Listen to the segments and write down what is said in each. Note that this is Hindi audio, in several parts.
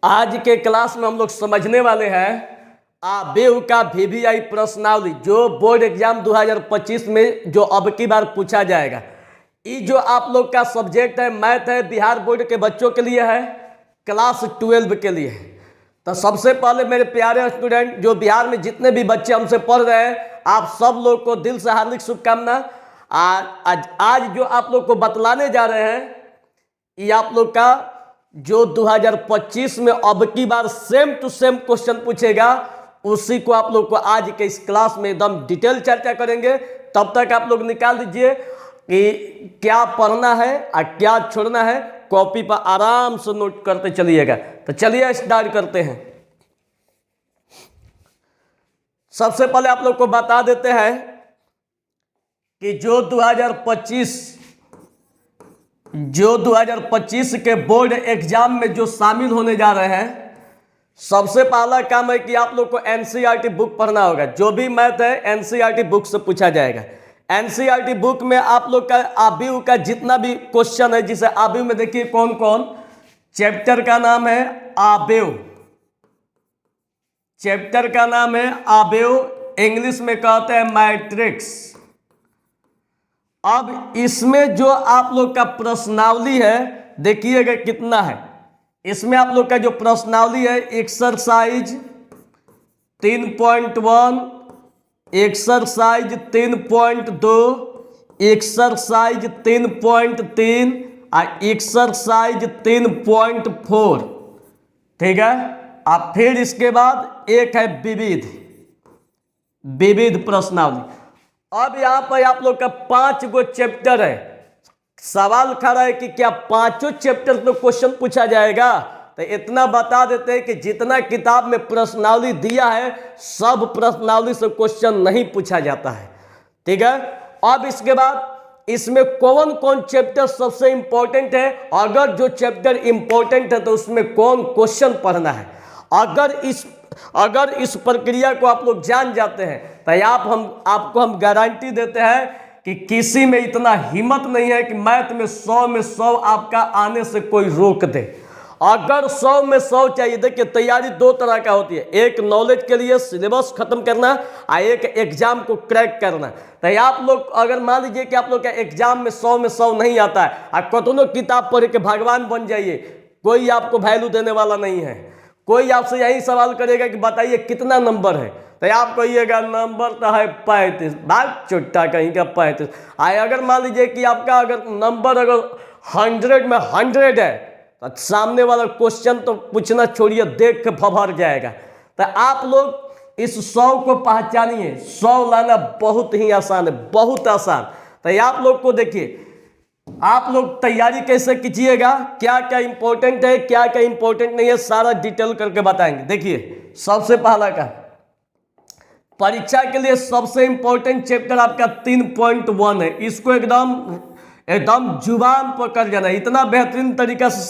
आज के क्लास में हम लोग समझने वाले हैं आबेव का वीवीआई प्रश्नावली जो बोर्ड एग्जाम 2025 में जो अब की बार पूछा जाएगा। ये जो आप लोग का सब्जेक्ट है मैथ है, बिहार बोर्ड के बच्चों के लिए है, क्लास 12 के लिए है। तो सबसे पहले मेरे प्यारे स्टूडेंट जो बिहार में जितने भी बच्चे हमसे पढ़ रहे हैं, आप सब लोग को दिल से हार्दिक शुभकामना। आज जो आप लोग को बतलाने जा रहे हैं ये आप लोग का जो 2025 में अब की बार सेम टू सेम क्वेश्चन पूछेगा, उसी को आप लोग को आज के इस क्लास में एकदम डिटेल चर्चा करेंगे। तब तक आप लोग निकाल दीजिए कि क्या पढ़ना है और क्या छोड़ना है, कॉपी पर आराम से नोट करते चलिएगा। तो चलिए स्टार्ट करते हैं। सबसे पहले आप लोग को बता देते हैं कि जो 2025 के बोर्ड एग्जाम में जो शामिल होने जा रहे हैं, सबसे पहला काम है कि आप लोग को एनसीईआरटी बुक पढ़ना होगा। जो भी मैथ है एनसीईआरटी बुक से पूछा जाएगा। एनसीईआरटी बुक में आप लोग का आबेव का जितना भी क्वेश्चन है, जिसे आबेव में देखिए कौन कौन, चैप्टर का नाम है आबेव, चैप्टर का नाम है आबेव, इंग्लिश में कहते हैं मैट्रिक्स। अब इसमें जो आप लोग का प्रश्नावली है देखिएगा कितना है। इसमें आप लोग का जो प्रश्नावली है एक्सरसाइज 3.1, एक्सरसाइज 3.2, एक्सरसाइज 3.3 और एक्सरसाइज 3.4, ठीक है। अब फिर इसके बाद एक है विविध प्रश्नावली। अब यहाँ पर आप लोग का 5 गो चैप्टर है। सवाल खड़ा है कि क्या पांचों चैप्टर में क्वेश्चन पूछा जाएगा। तो इतना बता देते हैं कि जितना किताब में प्रश्नावली दिया है सब प्रश्नावली से क्वेश्चन नहीं पूछा जाता है, ठीक है। अब इसके बाद इसमें कौन कौन चैप्टर सबसे इंपॉर्टेंट है, अगर जो चैप्टर इंपॉर्टेंट है तो उसमें कौन क्वेश्चन पढ़ना है। अगर इस प्रक्रिया को आप लोग जान जाते हैं तो आपको हम गारंटी देते हैं कि किसी में इतना हिम्मत नहीं है कि मैथ में 100 में 100 आपका आने से कोई रोक दे। अगर 100 में 100 चाहिए, देखिए तैयारी 2 तरह का होती है, एक नॉलेज के लिए सिलेबस खत्म करना और एक एग्जाम को क्रैक करना। तो आप लोग अगर मान लीजिए कि आप लोग का एग्जाम में 100 में 100 नहीं आता है और कतनों किताब पढ़ के भगवान बन जाइए, कोई आपको वैल्यू देने वाला नहीं है। कोई आपसे यही सवाल करेगा कि बताइए कितना नंबर है, तो आप कहिएगा नंबर तो है 35, बात चुट्टा कहीं का 35। अगर मान लीजिए कि आपका अगर नंबर अगर 100 में 100 है तो सामने वाला क्वेश्चन तो पूछना छोड़िए, देख के भभर जाएगा। तो आप लोग इस 100 को पहचानिए। 100 लाना बहुत ही आसान है, बहुत आसान। तो आप लोग को देखिए, आप लोग तैयारी कैसे कीजिएगा, क्या क्या इंपॉर्टेंट है क्या क्या इंपॉर्टेंट नहीं है, सारा डिटेल करके बताएंगे। देखिए सबसे पहला का परीक्षा के लिए सबसे इंपॉर्टेंट चैप्टर आपका 3.1 है। इसको एकदम जुबान पर कर जाना, इतना बेहतरीन तरीका से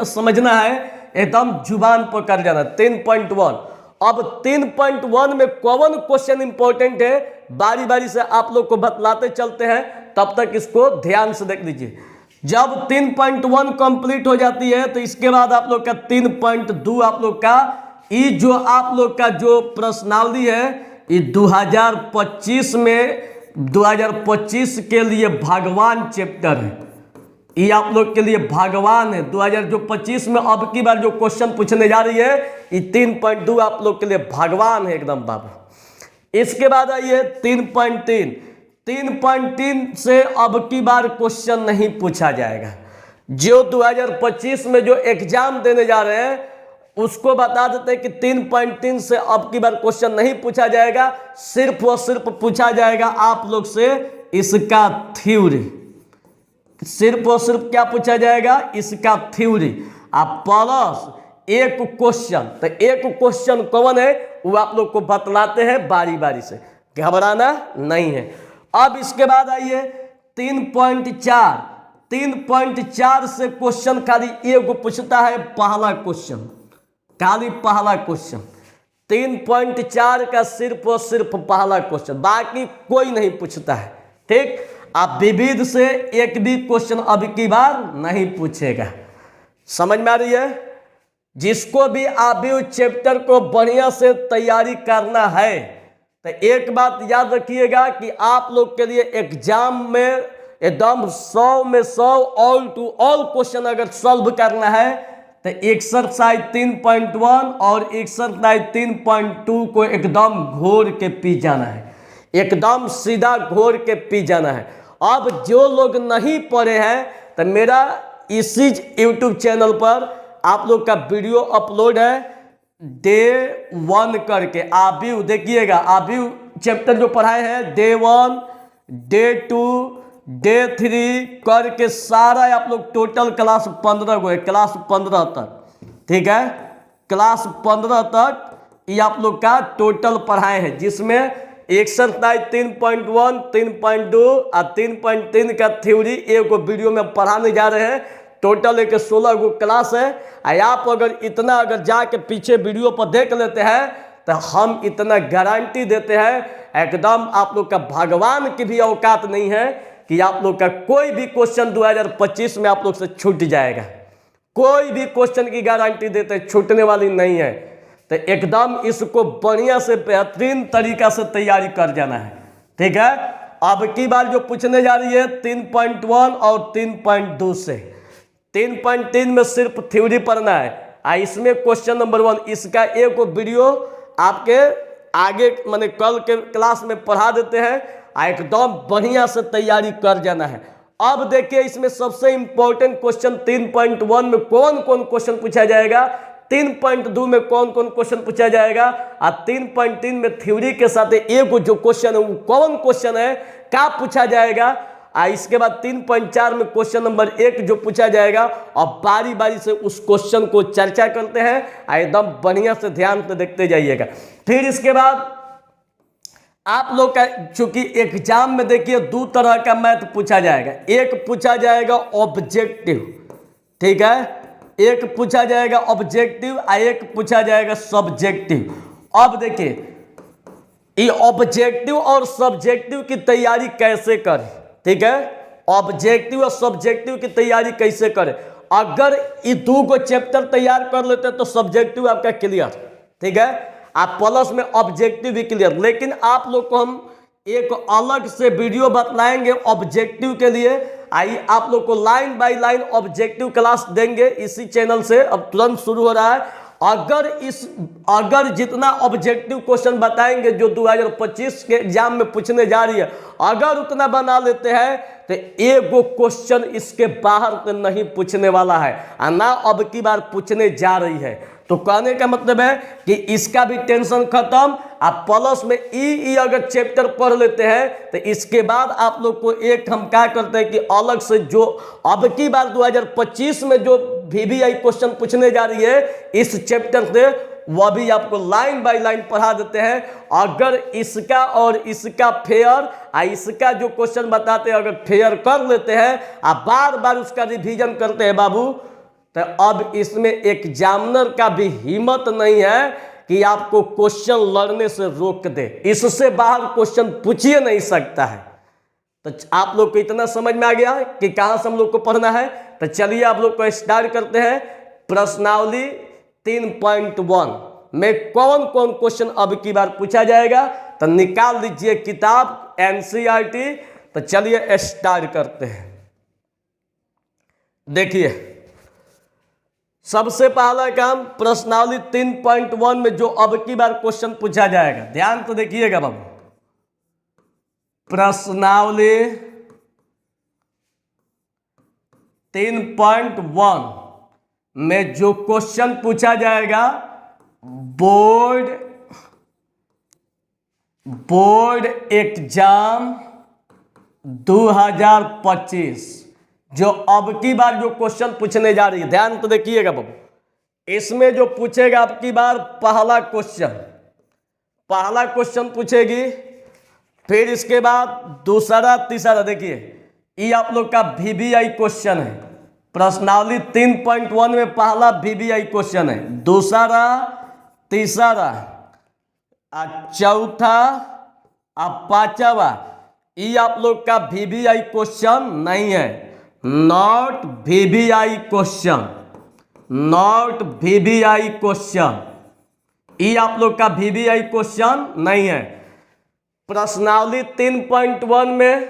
समझना है, एकदम जुबान पर कर जाना। 3.1। अब 3.1 में कौन क्वेश्चन इंपॉर्टेंट है बारी बारी से आप लोग को बतलाते चलते हैं, तब तक इसको ध्यान से देख लीजिए। जब 3.1 कंप्लीट हो जाती है तो इसके बाद आप लोग का 3.2 आप लोग का ये जो आप लोग का जो प्रश्नावली है ये 2025 के लिए भगवान चैप्टर है। ये आप लोग के लिए भगवान है। 2025 में अब की बार जो क्वेश्चन पूछने जा रही है ये 3.2 आप लोग के लिए भगवान है एकदम बाबू। इसके बाद आइए 3.3। 3.3 से अब की बार क्वेश्चन नहीं पूछा जाएगा। जो 2025 में जो एग्जाम देने जा रहे हैं उसको बता देते हैं कि 3.3 से अब की बार क्वेश्चन नहीं पूछा जाएगा, सिर्फ और सिर्फ पूछा जाएगा आप लोग से इसका थ्योरी। सिर्फ और सिर्फ क्या पूछा जाएगा, इसका थ्योरी। आप प्लस एक क्वेश्चन, तो एक क्वेश्चन कौन है वो आप लोग को बतलाते हैं बारी बारी से, घबराना नहीं है। अब इसके बाद आइए 3.4। 3.4 से क्वेश्चन खाली एक पूछता है, पहला क्वेश्चन, खाली पहला क्वेश्चन। 3.4 का सिर्फ और सिर्फ पहला क्वेश्चन, बाकी कोई नहीं पूछता है, ठीक। आप विविध से एक भी क्वेश्चन अब की बार नहीं पूछेगा। समझ में आ रही है? जिसको भी आबी चैप्टर को बढ़िया से तैयारी करना है तो एक बात याद रखिएगा कि आप लोग के लिए एग्जाम में एकदम 100 में 100 ऑल टू ऑल क्वेश्चन अगर सॉल्व करना है तो एक्सरसाइज 3.1 और एक्सरसाइज 3.2 को एकदम घोर के पी जाना है, एकदम सीधा घोर के पी जाना है। अब जो लोग नहीं पढ़े हैं तो मेरा इसी यूट्यूब चैनल पर आप लोग का वीडियो अपलोड है, डे 1 करके आबी देखिएगा। आबी चैप्टर जो पढ़ाए हैं डे 1, डे 2, डे 3 करके सारा आप लोग टोटल क्लास 15 को है, क्लास 15 तक, ठीक है, क्लास 15 तक ये आप लोग का टोटल पढ़ाए हैं, जिसमें एक्सरसाइज 3.1, 3.2 और 3.3 का थ्योरी एक वीडियो में पढ़ाने जा रहे हैं। टोटल एक 16 गो क्लास है। आप अगर इतना अगर जाके पीछे वीडियो पर देख लेते हैं तो हम इतना गारंटी देते हैं एकदम आप लोग का भगवान की भी औकात नहीं है कि आप लोग का कोई भी क्वेश्चन 2025 में आप लोग से छूट जाएगा। कोई भी क्वेश्चन की गारंटी देते छूटने वाली नहीं है। तो एकदम इसको बढ़िया से बेहतरीन तरीका से तैयारी कर जाना है, ठीक है। अब की बार जो पूछने जा रही है 3.1 और 3.2 से, 3.3 में सिर्फ थ्योरी पढ़ना है। इसमें क्वेश्चन नंबर 1 इसका एक वीडियो आपके आगे मैंने कल के क्लास में पढ़ा देते हैं, एकदम बढ़िया से तैयारी कर जाना है। अब देखिए इसमें सबसे इंपॉर्टेंट क्वेश्चन 3.1 में कौन कौन क्वेश्चन पूछा जाएगा, 3.2 में कौन कौन क्वेश्चन पूछा जाएगा और 3.3 में थ्योरी के साथ एक जो क्वेश्चन है वो कौन क्वेश्चन है, क्या पूछा जाएगा। इसके बाद 3.4 में क्वेश्चन नंबर 1 जो पूछा जाएगा और बारी बारी से उस क्वेश्चन को चर्चा करते हैं, एकदम बढ़िया से ध्यान से देखते जाइएगा। फिर इसके बाद आप लोग का चूंकि एग्जाम में देखिए 2 तरह का मैथ पूछा जाएगा, एक पूछा जाएगा ऑब्जेक्टिव, ठीक है, एक पूछा जाएगा ऑब्जेक्टिव और एक पूछा जाएगा सब्जेक्टिव। अब देखिए ये ऑब्जेक्टिव और सब्जेक्टिव की तैयारी कैसे करें, ठीक है, ऑब्जेक्टिव और सब्जेक्टिव की तैयारी कैसे करें। अगर ये 2 को चैप्टर तैयार कर लेते हैं तो सब्जेक्टिव आपका क्लियर, ठीक है, आप प्लस में ऑब्जेक्टिव भी क्लियर। लेकिन आप लोग को हम एक अलग से वीडियो बतलाएंगे ऑब्जेक्टिव के लिए। आइए आप लोग को line by line objective class देंगे इसी चैनल से, अब तुरंत शुरू हो रहा है। अगर जितना ऑब्जेक्टिव क्वेश्चन बताएंगे जो 2025 के एग्जाम में पूछने जा रही है, अगर उतना बना लेते हैं तो एक क्वेश्चन इसके बाहर तो नहीं पूछने वाला है और ना अब की बार पूछने जा रही है। तो कहने का मतलब है कि इसका भी टेंशन खत्म। आप प्लस में ई अगर चैप्टर पढ़ लेते हैं तो इसके बाद आप लोग को एक हम क्या करते हैं कि अलग से जो अब की बार 2025 में जो VBI क्वेश्चन पूछने जा रही है इस चैप्टर से, वह भी आपको लाइन बाय लाइन पढ़ा देते हैं। अगर इसका और इसका फेयर इसका जो क्वेश्चन बताते हैं अगर फेयर कर लेते हैं आप बार बार उसका रिवीजन करते हैं बाबू, तो अब इसमें एग्जामिनर का भी हिम्मत नहीं है कि आपको क्वेश्चन लड़ने से रोक दे, इससे बाहर क्वेश्चन पूछ ही नहीं सकता है। तो आप लोग को इतना समझ में आ गया है कि कहाँ से हम लोग को पढ़ना है। तो चलिए आप लोग को स्टार्ट करते हैं। प्रश्नावली 3.1 में कौन कौन क्वेश्चन अब की बार पूछा जाएगा, तो निकाल लीजिए किताब NCERT। तो चलिए स्टार्ट करते हैं। देखिए सबसे पहला काम प्रश्नावली 3.1 में जो अब की बार क्वेश्चन पूछा जाएगा, ध्यान तो देखिएगा बाबू। प्रश्नावली 3.1 में जो क्वेश्चन पूछा जाएगा बोर्ड एग्जाम 2025 जो अब की बार जो क्वेश्चन पूछने जा रही है, ध्यान तो देखिएगा बाबू। इसमें जो पूछेगा अब की बार पहला क्वेश्चन पूछेगी, फिर इसके बाद दूसरा तीसरा। देखिए ये आप लोग का VBI क्वेश्चन है। प्रश्नावली 3.1 में पहला VBI क्वेश्चन है, दूसरा तीसरा चौथा पांचवा ये आप लोग का VBI क्वेश्चन नहीं है, not VBI question. Not VVI question, ये आप लोग का वीवीआई क्वेश्चन नहीं है। प्रश्नावली 3.1 में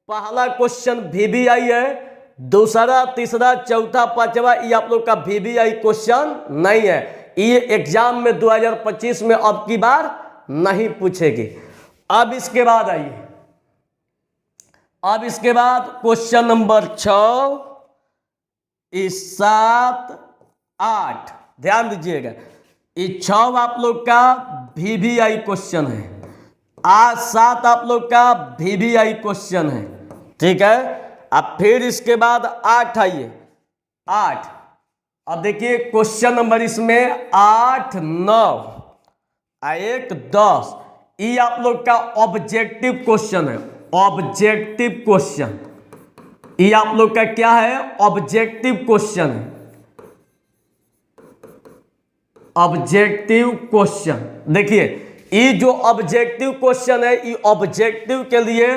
पहला क्वेश्चन वीवीआई है, दूसरा, तीसरा, चौथा, पांचवा ये आप लोग का वीवीआई क्वेश्चन नहीं है। ये एग्जाम में 2025 में अब की बार नहीं पूछेगी। अब इसके बाद आइए, अब इसके बाद क्वेश्चन नंबर 6, 7, 8 ध्यान दीजिएगा। ये 6 आप लोग का वीवीआई क्वेश्चन है, आज 7 आप लोग का वीवीआई क्वेश्चन है, ठीक है। अब फिर इसके बाद 8 आइए, 8। अब देखिए क्वेश्चन नंबर इसमें 8, 9 1, 10 ये आप लोग का ऑब्जेक्टिव क्वेश्चन है, ऑब्जेक्टिव क्वेश्चन, ये आप लोग का क्या है, ऑब्जेक्टिव क्वेश्चन है, ऑब्जेक्टिव क्वेश्चन। देखिए ये जो ऑब्जेक्टिव क्वेश्चन है, ये ऑब्जेक्टिव के लिए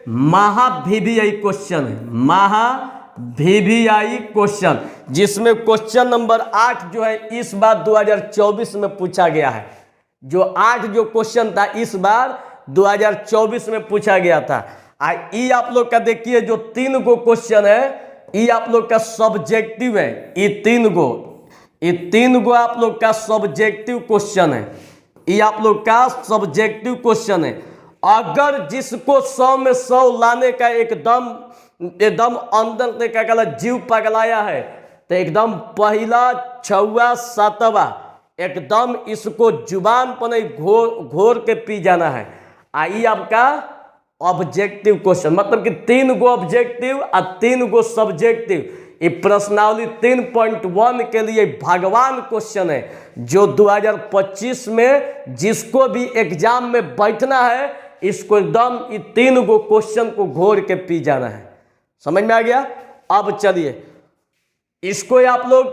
महा वीवीआई क्वेश्चन है, महा वीवीआई क्वेश्चन, जिसमें क्वेश्चन नंबर 8 जो है इस बार 2024 में पूछा गया है। जो 8 जो क्वेश्चन था इस बार 2024 में पूछा गया था। ये आप लोग का देखिए जो 3 गो क्वेश्चन है ये आप लोग का सब्जेक्टिव है, ये 3 गो आप लोग का सब्जेक्टिव क्वेश्चन है, ये आप लोग का सब्जेक्टिव क्वेश्चन है। अगर जिसको 100 में 100 लाने का एकदम अंदर से क्या कहला जीव पगलाया है, तो एकदम पहला, 6वां, 7वां एकदम इसको जुबान पर नहीं घोर के पी जाना है। आइए आपका ऑब्जेक्टिव क्वेश्चन, मतलब कि 3 गो ऑब्जेक्टिव और 3 गो सब्जेक्टिव। ये प्रश्नावली 3.1 के लिए भगवान क्वेश्चन है, जो 2025 में जिसको भी एग्जाम में बैठना है इसको एकदम ये 3 गो क्वेश्चन को घोर के पी जाना है। समझ में आ गया। अब चलिए इसको आप लोग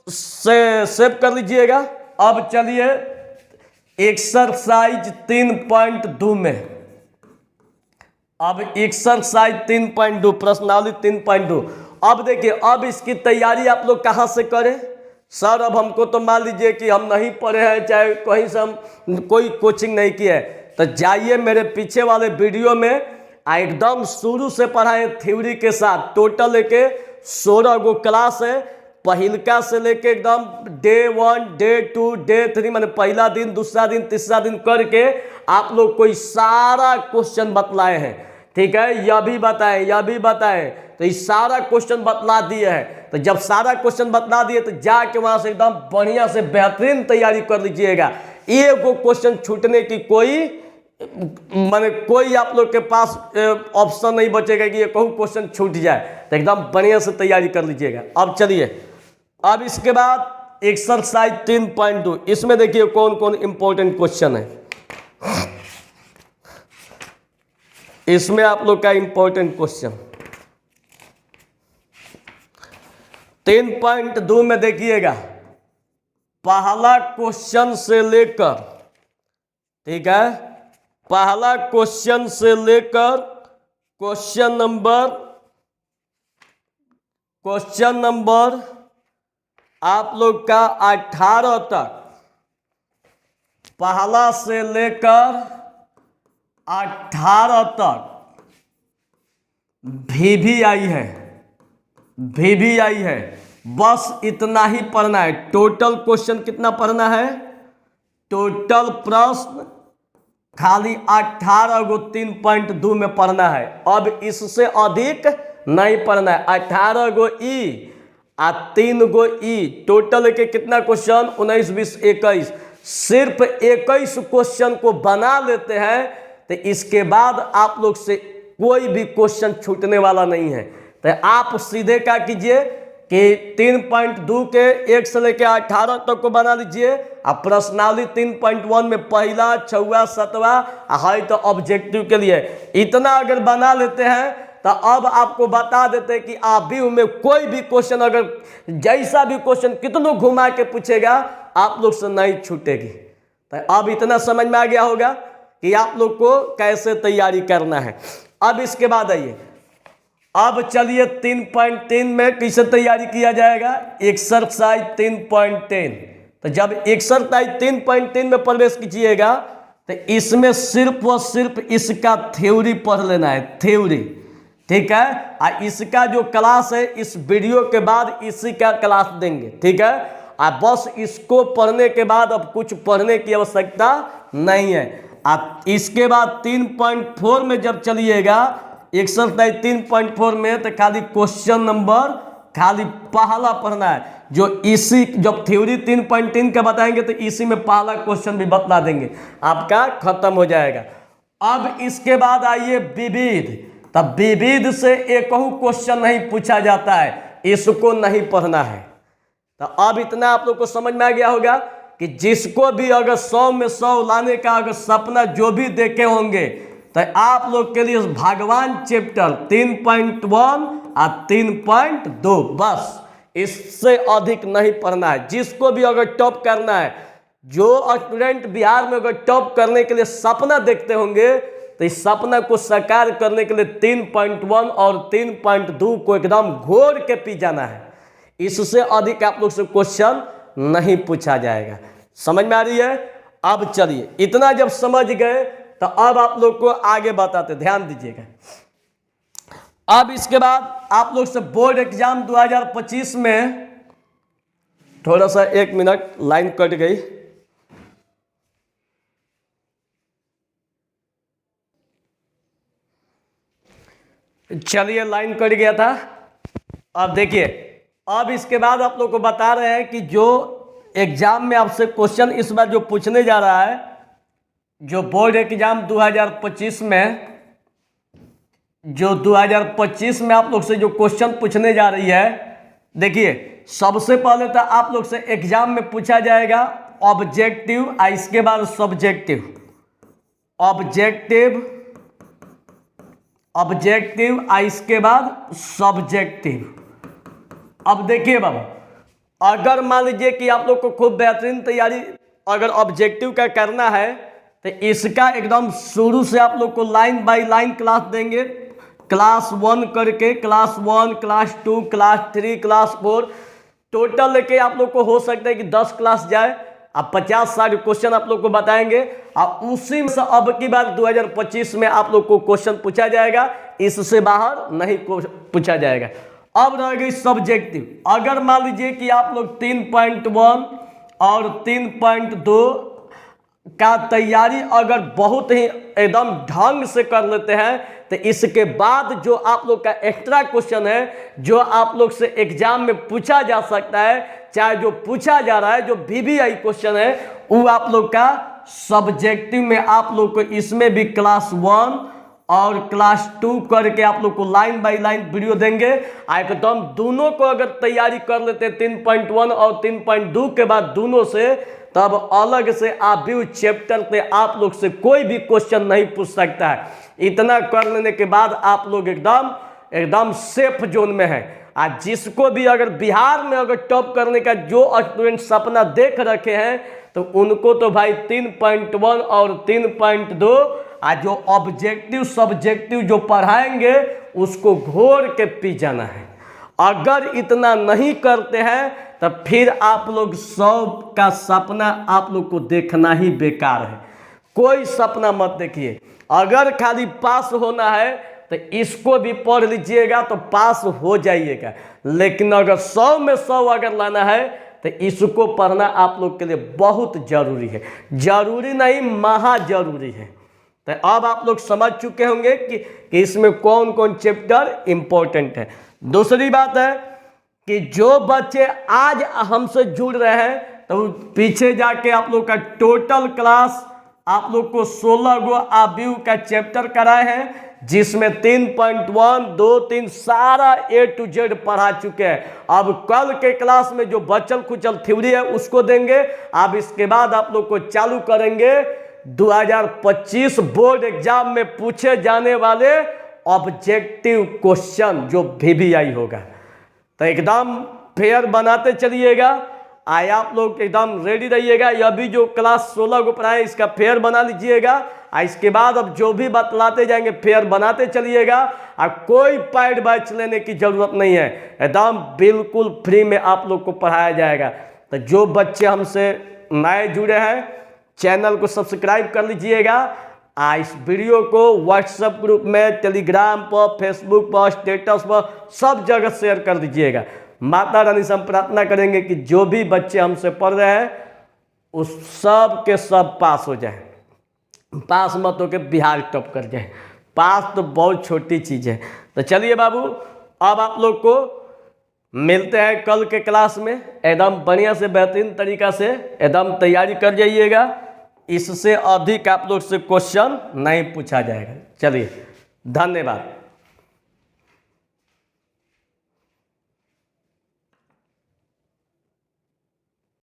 सेव कर लीजिएगा। अब चलिए एक्सरसाइज 3.2 में, अब एक्सरसाइज 3.2 प्रश्नावली 3.2। अब देखिए अब इसकी तैयारी आप लोग कहाँ से करें। सर अब हमको तो मान लीजिए कि हम नहीं पढ़े हैं, चाहे कहीं से हम कोई कोचिंग नहीं किया है, तो जाइए मेरे पीछे वाले वीडियो में एकदम शुरू से पढ़ाए थ्योरी के साथ। टोटल लेके 16 गो क्लास है, पहिलका से लेके एकदम डे 1, डे 2, डे 3, मैंने पहला दिन, दूसरा दिन, तीसरा दिन करके आप लोग को सारा क्वेश्चन बतलाए हैं, ठीक है। यह भी बताए, यह भी बताए, तो ये सारा क्वेश्चन बतला दिए हैं। तो जब सारा क्वेश्चन बतला दिए तो जाके वहां से एकदम बढ़िया से बेहतरीन तैयारी कर लीजिएगा। एक वो क्वेश्चन छूटने की कोई आप लोग के पास ऑप्शन नहीं बचेगा कि ये कहूँ क्वेश्चन छूट जाए। तो एकदम बढ़िया से तैयारी कर लीजिएगा। अब चलिए अब इसके बाद एक्सरसाइज 3.2, इसमें देखिए कौन कौन इंपॉर्टेंट क्वेश्चन है। इसमें आप लोग का इंपॉर्टेंट क्वेश्चन 3.2 में देखिएगा, पहला क्वेश्चन से लेकर, ठीक है, पहला क्वेश्चन से लेकर क्वेश्चन नंबर आप लोग का 18 तक, पहला से लेकर 18 तक वीवीआई है, वीवीआई है। बस इतना ही पढ़ना है। टोटल क्वेश्चन कितना पढ़ना है, टोटल प्रश्न खाली 18 गो 3.2 में पढ़ना है। अब इससे अधिक नहीं पढ़ना है। 18 गो ई और 3 गो ई, टोटल के कितना क्वेश्चन, 19, 20, 21, सिर्फ 21 क्वेश्चन को बना लेते हैं तो इसके बाद आप लोग से कोई भी क्वेश्चन छूटने वाला नहीं है। तो आप सीधे क्या कीजिए कि 3.2 के 1 से लेकर 18 तक को बना लीजिए। अब प्रश्नावली 3.1 में पहला, 6वां, 7वां है तो ऑब्जेक्टिव के लिए इतना अगर बना लेते हैं तो अब आपको बता देते हैं कि आप भी उनमें कोई भी क्वेश्चन, अगर जैसा भी क्वेश्चन कितनों घुमा के पूछेगा आप लोग से नहीं छूटेगी। तो अब इतना समझ में आ गया होगा कि आप लोग को कैसे तैयारी करना है। अब इसके बाद आइए, अब चलिए 3.3 में कैसे तैयारी किया जाएगा, एक्सरसाइज 3.3। तो जब एक्सरसाइज 3.3 में प्रवेश कीजिएगा तो इसमें सिर्फ और सिर्फ इसका थ्योरी पढ़ लेना है, थ्योरी, ठीक है। और इसका जो क्लास है इस वीडियो के बाद इसी का क्लास देंगे, ठीक है। और बस इसको पढ़ने के बाद अब कुछ पढ़ने की आवश्यकता नहीं है। आप इसके बाद 3.4 में जब चलिएगा, एक्सरसाइज 3.4 में, तो खाली क्वेश्चन नंबर खाली पहला पढ़ना है। जो इसी जब थ्योरी 3.3 का बताएंगे तो इसी में पहला क्वेश्चन भी बतला देंगे, आपका खत्म हो जाएगा। अब इसके बाद आइए विविध। तब विविध से एक क्वेश्चन नहीं पूछा जाता है, इसको नहीं पढ़ना है। तो अब इतना आप लोग को समझ में आ गया होगा कि जिसको भी अगर 100 में 100 लाने का अगर सपना जो भी देखे होंगे तो आप लोग के लिए भगवान चैप्टर 3.1 और 3.2 बस, इससे अधिक नहीं पढ़ना है। जिसको भी अगर टॉप करना है, जो स्टूडेंट बिहार में अगर टॉप करने के लिए सपना देखते होंगे तो इस सपना को साकार करने के लिए 3.1 और 3.2 को एकदम घोर के पी जाना है। इससे अधिक आप लोग से क्वेश्चन नहीं पूछा जाएगा। समझ में आ रही है? अब चलिए, इतना जब समझ गए तो अब आप लोग को आगे बताते, ध्यान दीजिएगा। अब इसके बाद आप लोग से बोर्ड एग्जाम 2025 में, थोड़ा सा 1 मिनट लाइन कट गई। चलिए, लाइन कट गया था। अब देखिए, अब इसके बाद आप लोग को बता रहे हैं कि जो एग्जाम में आपसे क्वेश्चन इस बार जो पूछने जा रहा है, जो बोर्ड एग्जाम 2025 में, जो 2025 में आप लोग से जो क्वेश्चन पूछने जा रही है, देखिए सबसे पहले तो आप लोग से एग्जाम में पूछा जाएगा ऑब्जेक्टिव, इसके बाद सब्जेक्टिव, ऑब्जेक्टिव, ऑब्जेक्टिव, इसके बाद सब्जेक्टिव। अब देखिए बाबा, अगर मान लीजिए कि आप लोग को खूब बेहतरीन तैयारी अगर ऑब्जेक्टिव का करना है तो इसका एकदम शुरू से आप लोग को लाइन बाय लाइन क्लास देंगे, क्लास 1 करके, class 1, class 2, class 3, class 4, total लेके आप लोग को हो सकता है कि 10 क्लास जाए। अब 50-60 क्वेश्चन आप लोग को बताएंगे और उसी में से अब की बार 2025 में आप लोग को क्वेश्चन पूछा जाएगा, इससे बाहर नहीं पूछा जाएगा। अब रह गई सब्जेक्टिव। अगर मान लीजिए कि आप लोग 3.1 और 3.2 का तैयारी अगर बहुत ही एकदम ढंग से कर लेते हैं तो इसके बाद जो आप लोग का एक्स्ट्रा क्वेश्चन है, जो आप लोग से एग्जाम में पूछा जा सकता है, चाहे जो पूछा जा रहा है, जो VVI क्वेश्चन है, वो आप लोग का सब्जेक्टिव में आप लोग को इसमें भी क्लास 1 और क्लास 2 करके आप लोग को लाइन बाय लाइन वीडियो देंगे। एकदम दोनों को अगर तैयारी कर लेते 3.1 और 3.2 के बाद दोनों से, तब अलग से आप व्यू चैप्टर पे आप लोग से कोई भी क्वेश्चन नहीं पूछ सकता है। इतना कर लेने के बाद आप लोग एकदम एकदम सेफ जोन में है। आज जिसको भी अगर बिहार में अगर टॉप करने का जो स्टूडेंट सपना देख रखे हैं तो उनको तो भाई 3.1 और 3.2 आज जो ऑब्जेक्टिव सब्जेक्टिव जो पढ़ाएंगे उसको घोर के पी जाना है। अगर इतना नहीं करते हैं तो फिर आप लोग 100 का सपना आप लोग को देखना ही बेकार है। कोई सपना मत देखिए। अगर खाली पास होना है तो इसको भी पढ़ लीजिएगा तो पास हो जाइएगा, लेकिन अगर 100 में 100 अगर लाना है तो इसको पढ़ना आप लोग के लिए बहुत जरूरी है। जरूरी नहीं, महा जरूरी है। तो अब आप लोग समझ चुके होंगे कि इसमें कौन कौन चैप्टर इंपॉर्टेंट है। दूसरी बात है कि जो बच्चे आज हमसे जुड़ रहे हैं तो पीछे जाके आप लोग का टोटल क्लास आप लोग को 16 गो आव्यूह का चैप्टर कराए हैं, जिसमें 3.1, 2, 3 सारा A to Z पढ़ा चुके हैं। अब कल के क्लास में जो बचल खुचल थ्योरी है उसको देंगे। अब इसके बाद आप लोग को चालू करेंगे 2025 बोर्ड एग्जाम में पूछे जाने वाले ऑब्जेक्टिव क्वेश्चन जो VVI होगा। तो एकदम फेयर बनाते चलिएगा। आए आप लोग एकदम रेडी रहिएगा। यह भी जो क्लास 16 को पढ़ाए इसका फेयर बना लीजिएगा। इसके बाद अब जो भी बतलाते जाएंगे फेयर बनाते चलिएगा, और कोई पैड बैच लेने की जरूरत नहीं है, एकदम बिल्कुल फ्री में आप लोग को पढ़ाया जाएगा। तो जो बच्चे हमसे नए जुड़े हैं चैनल को सब्सक्राइब कर लीजिएगा, इस वीडियो को व्हाट्सएप ग्रुप में, टेलीग्राम पर, फेसबुक पर, स्टेटस पर सब जगह शेयर कर दीजिएगा। माता रानी से हम प्रार्थना करेंगे कि जो भी बच्चे हमसे पढ़ रहे हैं उस सब के सब पास हो जाए, पास मत हो के बिहार टॉप कर जाए। पास तो बहुत छोटी चीज़ है। तो चलिए बाबू, अब आप लोग को मिलते हैं कल के क्लास में। एकदम बढ़िया से बेहतरीन तरीका से एकदम तैयारी कर जाइएगा, इससे अधिक आप लोग से क्वेश्चन नहीं पूछा जाएगा। चलिए, धन्यवाद।